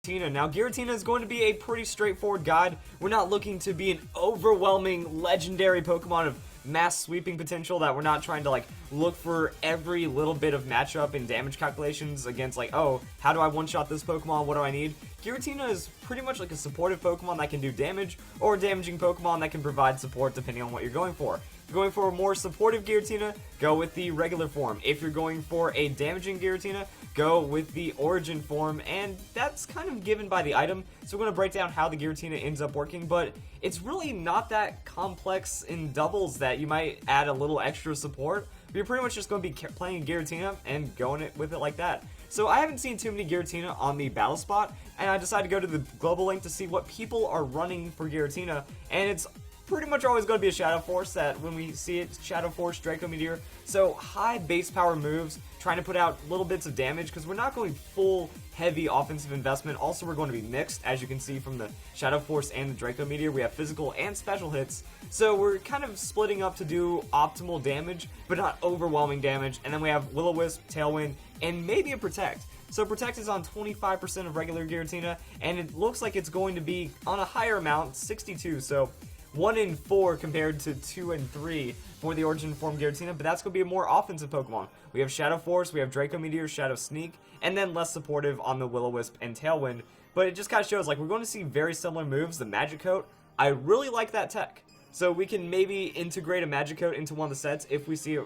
Giratina. Now, Giratina is going to be a pretty straightforward guide. We're not looking to be an overwhelming legendary Pokemon of mass sweeping potential that we're not trying to like look for every little bit of matchup and damage calculations against like, oh, how do I one-shot this Pokemon? What do I need? Giratina is pretty much like a supportive Pokemon that can do damage, or a damaging Pokemon that can provide support depending on what you're going for. If you're going for a more supportive Giratina, go with the regular form. If you're going for a damaging Giratina, go with the origin form, and that's kind of given by the item. So we're going to break down how the Giratina ends up working, but it's really not that complex in doubles that you might add a little extra support. You're pretty much just going to be playing Giratina and going with it like that. So I haven't seen too many Giratina on the battle spot, and I decided to go to the global link to see what people are running for Giratina, and it's pretty much always going to be a Shadow Force that when we see it, Shadow Force, Draco Meteor. So high base power moves, trying to put out little bits of damage because we're not going full heavy offensive investment. Also, we're going to be mixed, as you can see from the Shadow Force and the Draco Meteor. We have physical and special hits. So we're kind of splitting up to do optimal damage, but not overwhelming damage. And then we have Will-O-Wisp, Tailwind, and maybe a Protect. So Protect is on 25% of regular Giratina, and it looks like it's going to be on a higher amount, 62. So 1 in 4 compared to 2 and 3 for the Origin Form Giratina, but that's going to be a more offensive Pokemon. We have Shadow Force, we have Draco Meteor, Shadow Sneak, and then less supportive on the Will-O-Wisp and Tailwind. But it just kind of shows, like, we're going to see very similar moves. The Magic Coat, I really like that tech. So we can maybe integrate a Magic Coat into one of the sets if we see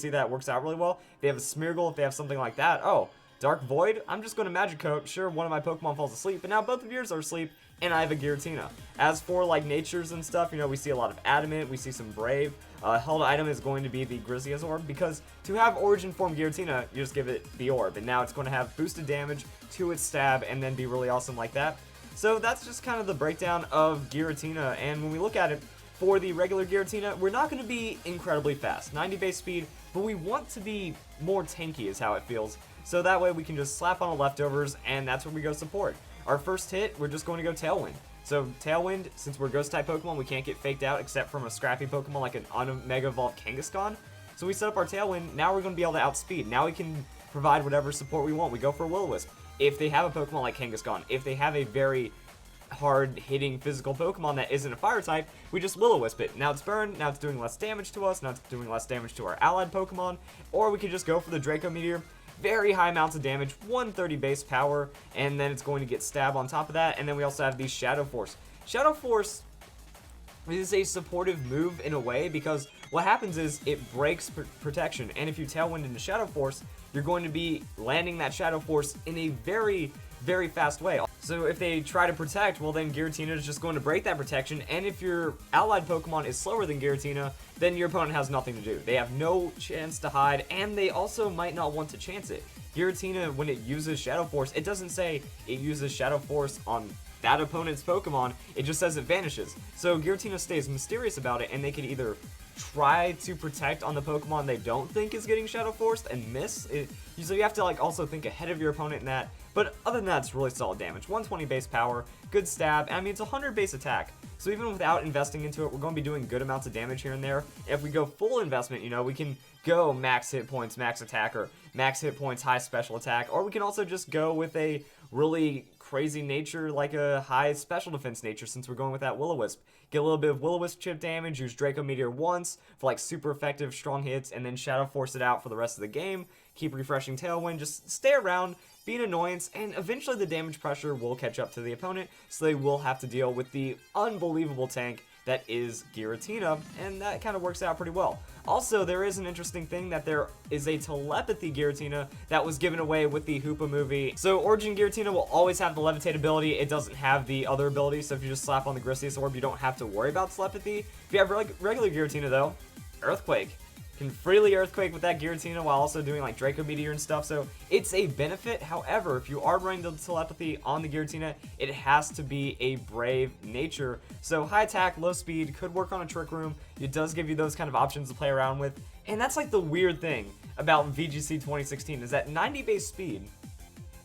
that works out really well. If they have a Smeargle, if they have something like that, oh, Dark Void, I'm just going to Magic Coat. Sure, one of my Pokemon falls asleep, but now both of yours are asleep, and I have a Giratina. As for like natures and stuff, you know, we see a lot of Adamant, we see some Brave. Held item is going to be the Grizzlia's Orb, because to have Origin Form Giratina, you just give it the Orb, and now it's going to have boosted damage to its stab, and then be really awesome like that. So that's just kind of the breakdown of Giratina, and when we look at it, for the regular Giratina, we're not going to be incredibly fast, 90 base speed, but we want to be more tanky is how it feels. So that way we can just slap on the leftovers, and that's where we go support. Our first hit, we're just going to go Tailwind. So Tailwind, since we're Ghost type Pokemon, we can't get faked out except from a scrappy Pokemon like an Mega Evolved Kangaskhan. So we set up our Tailwind, now we're going to be able to outspeed. Now we can provide whatever support we want. We go for Will-O-Wisp. If they have a Pokemon like Kangaskhan, if they have a very hard-hitting physical Pokemon that isn't a fire type, we just Will-O-Wisp it. Now it's burned, now it's doing less damage to us, now it's doing less damage to our allied Pokemon, or we could just go for the Draco Meteor. Very high amounts of damage, 130 base power, and then it's going to get stab on top of that, and then we also have the Shadow Force. Shadow Force is a supportive move in a way, because what happens is it breaks protection, and if you Tailwind into Shadow Force, you're going to be landing that Shadow Force in a very, very fast way. So if they try to protect, well then Giratina is just going to break that protection, and if your allied Pokemon is slower than Giratina, then your opponent has nothing to do. They have no chance to hide, and they also might not want to chance it. Giratina, when it uses Shadow Force, it doesn't say it uses Shadow Force on that opponent's Pokemon, it just says it vanishes. So Giratina stays mysterious about it, and they can either try to protect on the Pokemon they don't think is getting Shadow Forced and miss it. So you have to like also think ahead of your opponent in that. But other than that, it's really solid damage. 120 base power, good stab, and I mean it's 100 base attack. So even without investing into it, we're going to be doing good amounts of damage here and there. If we go full investment, you know, we can go max hit points, max attack, or max hit points, high special attack, or we can also just go with a really crazy nature, like a high special defense nature, since we're going with that Will-O-Wisp. Get a little bit of Will-O-Wisp chip damage, use Draco Meteor once for like super effective strong hits, and then Shadow Force it out for the rest of the game. Keep refreshing Tailwind, just stay around, be an annoyance, and eventually the damage pressure will catch up to the opponent, so they will have to deal with the unbelievable tank that is Giratina, and that kind of works out pretty well. Also, there is an interesting thing that there is a telepathy Giratina that was given away with the Hoopa movie. So Origin Giratina will always have the levitate ability. It doesn't have the other ability, so if you just slap on the Grizzlia's Orb, you don't have to worry about telepathy. If you have regular Giratina though, Earthquake. Can freely Earthquake with that Giratina while also doing like Draco Meteor and stuff, so it's a benefit. However, if you are running the telepathy on the Giratina, it has to be a brave nature. So high attack, low speed, could work on a Trick Room. It does give you those kind of options to play around with, and that's like the weird thing about VGC 2016 is that 90 base speed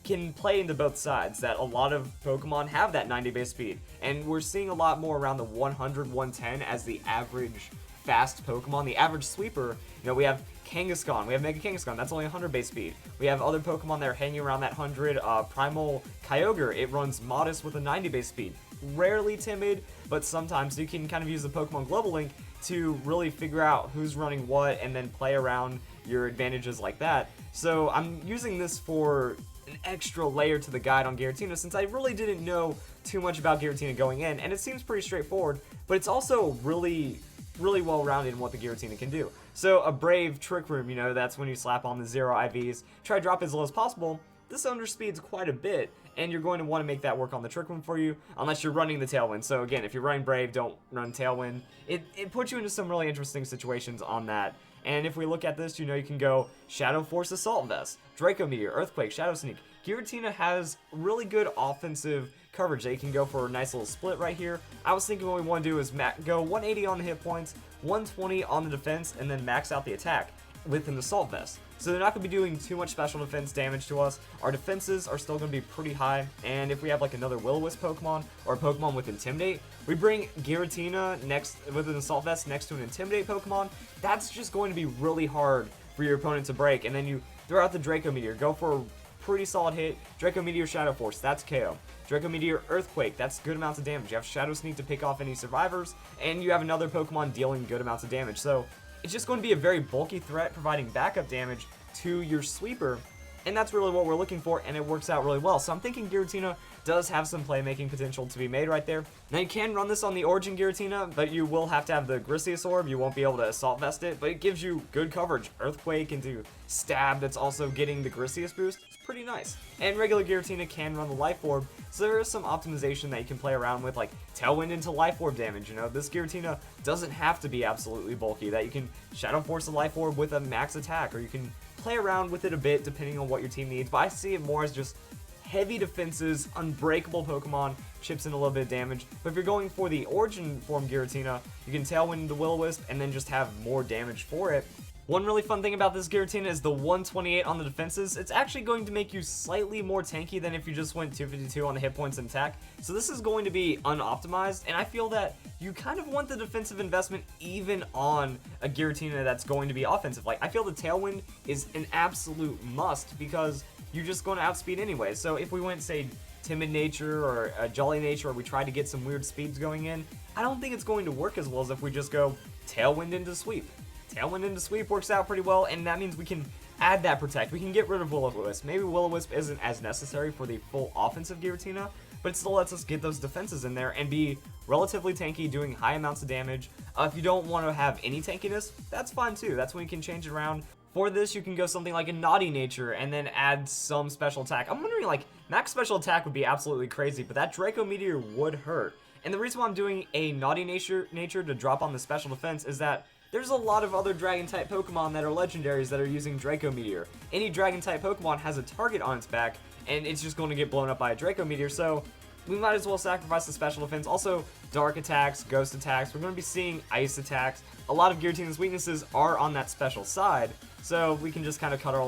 can play into both sides, that a lot of Pokemon have that 90 base speed, and we're seeing a lot more around the 100, 110 as the average fast Pokemon. The average sweeper, we have Kangaskhan, we have Mega Kangaskhan, that's only 100 base speed. We have other Pokemon that are hanging around that 100. Primal Kyogre, it runs modest with a 90 base speed. Rarely timid, but sometimes you can kind of use the Pokemon Global Link to really figure out who's running what and then play around your advantages like that. So I'm using this for an extra layer to the guide on Giratina, since I really didn't know too much about Giratina going in, and it seems pretty straightforward, but it's also really well-rounded in what the Giratina can do. So a Brave Trick Room, that's when you slap on the 0 IVs, try to drop as low as possible. This underspeeds quite a bit, and you're going to want to make that work on the Trick Room for you, unless you're running the Tailwind. So again, if you're running Brave, don't run Tailwind. It puts you into some really interesting situations on that. And if we look at this, you can go Shadow Force Assault Vest, Draco Meteor, Earthquake, Shadow Sneak. Giratina has really good offensive coverage. They can go for a nice little split right here. I was thinking what we want to do is go 180 on the hit points, 120 on the defense, and then max out the attack with an Assault Vest. So they're not going to be doing too much special defense damage to us. Our defenses are still going to be pretty high, and if we have like another Will-O-Wisp Pokemon or a Pokemon with Intimidate, we bring Giratina next with an Assault Vest next to an Intimidate Pokemon. That's just going to be really hard for your opponent to break, and then you throw out the Draco Meteor, go for a pretty solid hit. Draco Meteor Shadow Force, that's KO. Draco Meteor Earthquake, that's good amounts of damage. You have Shadow Sneak to pick off any survivors, and you have another Pokemon dealing good amounts of damage. So it's just going to be a very bulky threat, providing backup damage to your sweeper, and that's really what we're looking for, and it works out really well. So I'm thinking Giratina does have some playmaking potential to be made right there. Now you can run this on the Origin Giratina, but you will have to have the Grisius Orb. You won't be able to Assault Vest it, but it gives you good coverage. Earthquake into Stab, that's also getting the Grisius boost. It's pretty nice. And regular Giratina can run the Life Orb, so there is some optimization that you can play around with, like Tailwind into Life Orb damage. This Giratina doesn't have to be absolutely bulky, that you can Shadow Force the Life Orb with a max attack, or you can play around with it a bit depending on what your team needs, but I see it more as just heavy defenses, unbreakable Pokemon, chips in a little bit of damage. But if you're going for the Origin form Giratina, you can Tailwind the Will-O-Wisp and then just have more damage for it. One really fun thing about this Giratina is the 128 on the defenses. It's actually going to make you slightly more tanky than if you just went 252 on the hit points and attack. So this is going to be unoptimized, and I feel that you kind of want the defensive investment even on a Giratina that's going to be offensive. Like, I feel the Tailwind is an absolute must because you're just going to outspeed anyway. So if we went, say, Timid Nature or a Jolly Nature, or we try to get some weird speeds going in, I don't think it's going to work as well as if we just go Tailwind into Sweep. Tailwind into Sweep works out pretty well, and that means we can add that Protect. We can get rid of Will-O-Wisp. Maybe Will-O-Wisp isn't as necessary for the full offensive Giratina, but it still lets us get those defenses in there and be relatively tanky, doing high amounts of damage. If you don't want to have any tankiness, that's fine too. That's when you can change it around. For this, you can go something like a Naughty Nature and then add some special attack. I'm wondering, like, max special attack would be absolutely crazy, but that Draco Meteor would hurt. And the reason why I'm doing a Naughty Nature to drop on the special defense is that there's a lot of other Dragon-type Pokemon that are legendaries that are using Draco Meteor. Any Dragon-type Pokemon has a target on its back, and it's just going to get blown up by a Draco Meteor, so we might as well sacrifice the special defense. Also, Dark attacks, Ghost attacks, we're going to be seeing Ice attacks. A lot of Giratina's weaknesses are on that special side, so we can just kind of cut our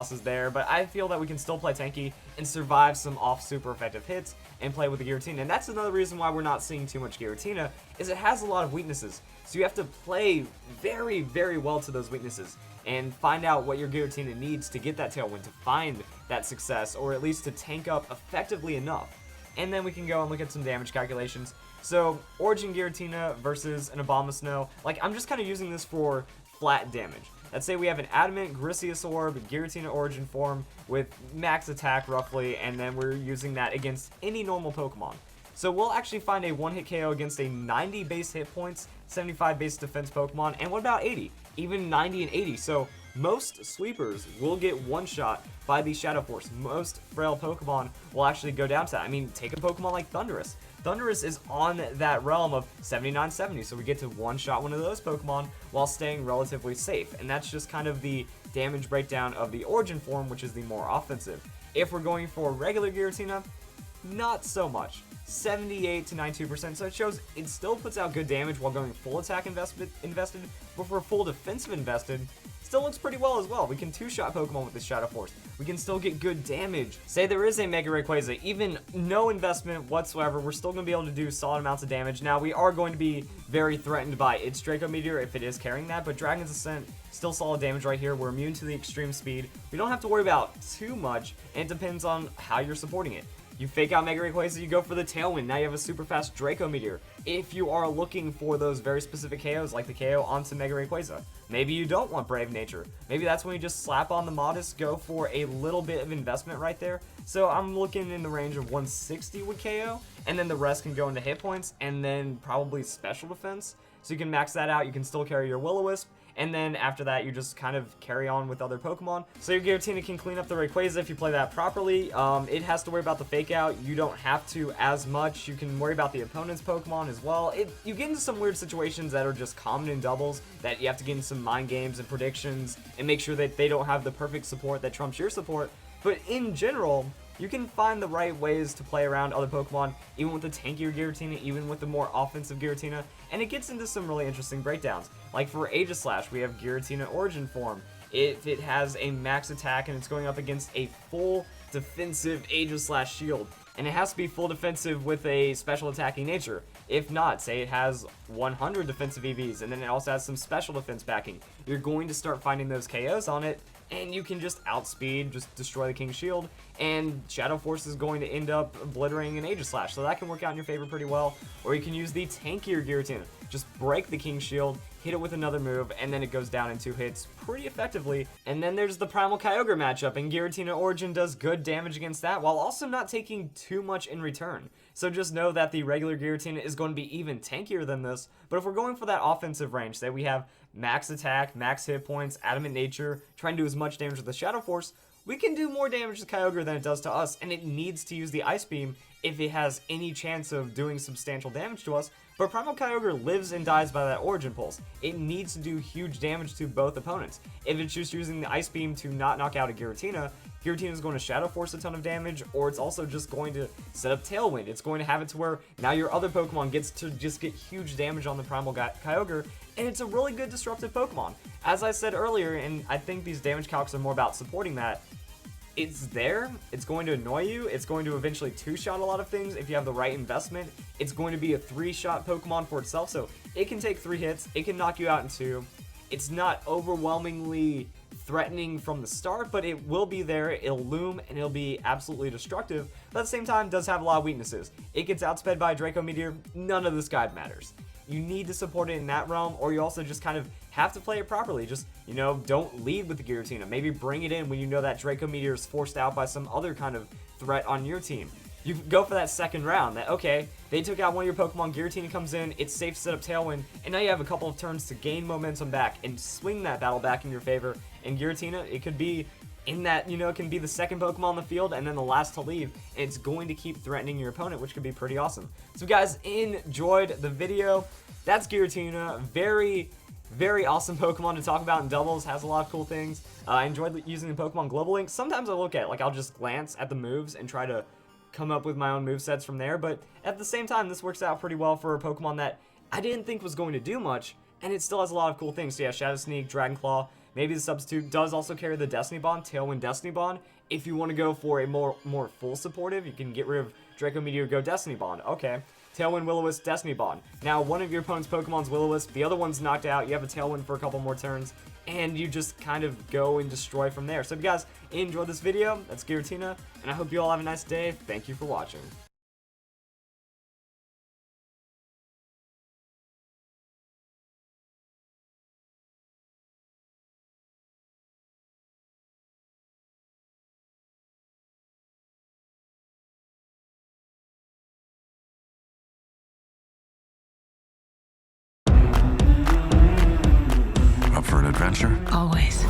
losses there, but I feel that we can still play tanky and survive some off super effective hits and play with the Giratina. And that's another reason why we're not seeing too much Giratina, is it has a lot of weaknesses. So you have to play very, very well to those weaknesses and find out what your Giratina needs to get that Tailwind, to find that success, or at least to tank up effectively enough. And then we can go and look at some damage calculations. So, Origin Giratina versus an Abomasnow. Like, I'm just kind of using this for flat damage. Let's say we have an Adamant, Grisius Orb, Giratina Origin form with max attack roughly, and then we're using that against any normal Pokemon. So we'll actually find a one-hit KO against a 90 base hit points, 75 base defense Pokemon, and what about 80? Even 90 and 80. So most sweepers will get one-shot by the Shadow Force. Most frail Pokemon will actually go down to that. I mean, take a Pokemon like Thundurus. Thundurus is on that realm of 79-70, so we get to one-shot one of those Pokemon while staying relatively safe. And that's just kind of the damage breakdown of the Origin form, which is the more offensive. If we're going for regular Giratina, not so much. 78 to 92%, so it shows it still puts out good damage while going full attack invested, but for full defensive invested, still looks pretty well as well. We can two-shot Pokemon with this Shadow Force. We can still get good damage. Say there is a Mega Rayquaza, even no investment whatsoever, we're still going to be able to do solid amounts of damage. Now, we are going to be very threatened by its Draco Meteor if it is carrying that, but Dragon's Ascent, still solid damage right here. We're immune to the extreme speed. We don't have to worry about too much, and it depends on how you're supporting it. You fake out Mega Rayquaza, you go for the Tailwind. Now you have a super fast Draco Meteor. If you are looking for those very specific KOs, like the KO onto Mega Rayquaza, maybe you don't want Brave Nature. Maybe that's when you just slap on the Modest, go for a little bit of investment right there. So I'm looking in the range of 160 with KO, and then the rest can go into hit points, and then probably special defense. So you can max that out. You can still carry your Will-O-Wisp. And then after that, you just kind of carry on with other Pokemon. So your Giratina can clean up the Rayquaza if you play that properly. It has to worry about the fake out. You don't have to as much. You can worry about the opponent's Pokemon as well. You get into some weird situations that are just common in doubles, that you have to get into some mind games and predictions and make sure that they don't have the perfect support that trumps your support. But in general, you can find the right ways to play around other Pokemon, even with the tankier Giratina, even with the more offensive Giratina, and it gets into some really interesting breakdowns. Like for Aegislash, we have Giratina Origin Form. If it has a max attack and it's going up against a full defensive Aegislash shield, and it has to be full defensive with a special attacking nature. If not, say it has 100 defensive EVs, and then it also has some special defense backing, you're going to start finding those KOs on it, and you can just outspeed, just destroy the King's Shield, and Shadow Force is going to end up obliterating an Aegislash, so that can work out in your favor pretty well. Or you can use the tankier Giratina, just break the King's Shield, hit it with another move, and then it goes down in 2 hits pretty effectively. And then there's the Primal Kyogre matchup, and Giratina Origin does good damage against that, while also not taking too much in return. So just know that the regular Giratina is going to be even tankier than this, but if we're going for that offensive range, say we have max attack, max hit points, adamant nature, trying to do as much damage with the Shadow Force, we can do more damage to Kyogre than it does to us, and it needs to use the Ice Beam if it has any chance of doing substantial damage to us. But Primal Kyogre lives and dies by that Origin Pulse. It needs to do huge damage to both opponents. If it's just using the Ice Beam to not knock out a Giratina, Giratina is going to Shadow Force a ton of damage, or it's also just going to set up Tailwind. It's going to have it to where now your other Pokemon gets to just get huge damage on the Primal Kyogre, and it's a really good disruptive Pokemon. As I said earlier, and I think these damage calcs are more about supporting that, it's there, it's going to annoy you, it's going to eventually two-shot a lot of things if you have the right investment. It's going to be a 3-shot Pokemon for itself, so it can take 3 hits, it can knock you out in 2. It's not overwhelmingly threatening from the start, but it will be there, it'll loom, and it'll be absolutely destructive, but at the same time, it does have a lot of weaknesses. It gets outsped by a Draco Meteor, none of this guide matters. You need to support it in that realm, or you also just kind of have to play it properly. Just, don't lead with the Giratina. Maybe bring it in when you know that Draco Meteor is forced out by some other kind of threat on your team. You go for that second round, that, okay, they took out one of your Pokemon, Giratina comes in, it's safe to set up Tailwind, and now you have a couple of turns to gain momentum back and swing that battle back in your favor. And Giratina, it could be in that, it can be the second Pokemon on the field and then the last to leave, and it's going to keep threatening your opponent, which could be pretty awesome. So guys, enjoyed the video. That's Giratina. Very, very awesome Pokemon to talk about in doubles. Has a lot of cool things. I enjoyed using the Pokemon Global Link. Sometimes I look at it, I'll just glance at the moves and try to come up with my own movesets from there, but at the same time, this works out pretty well for a Pokemon that I didn't think was going to do much, and it still has a lot of cool things. So yeah, Shadow Sneak, Dragon Claw. Maybe the substitute does also carry the Destiny Bond, Tailwind Destiny Bond. If you want to go for a more full supportive, you can get rid of Draco Meteor, go Destiny Bond. Okay. Tailwind, Will-O-Wisp, Destiny Bond. Now, one of your opponent's Pokemon's Will-O-Wisp, the other one's knocked out, you have a Tailwind for a couple more turns, and you just kind of go and destroy from there. So if you guys enjoyed this video, that's Giratina, and I hope you all have a nice day. Thank you for watching. Up for an adventure? Always.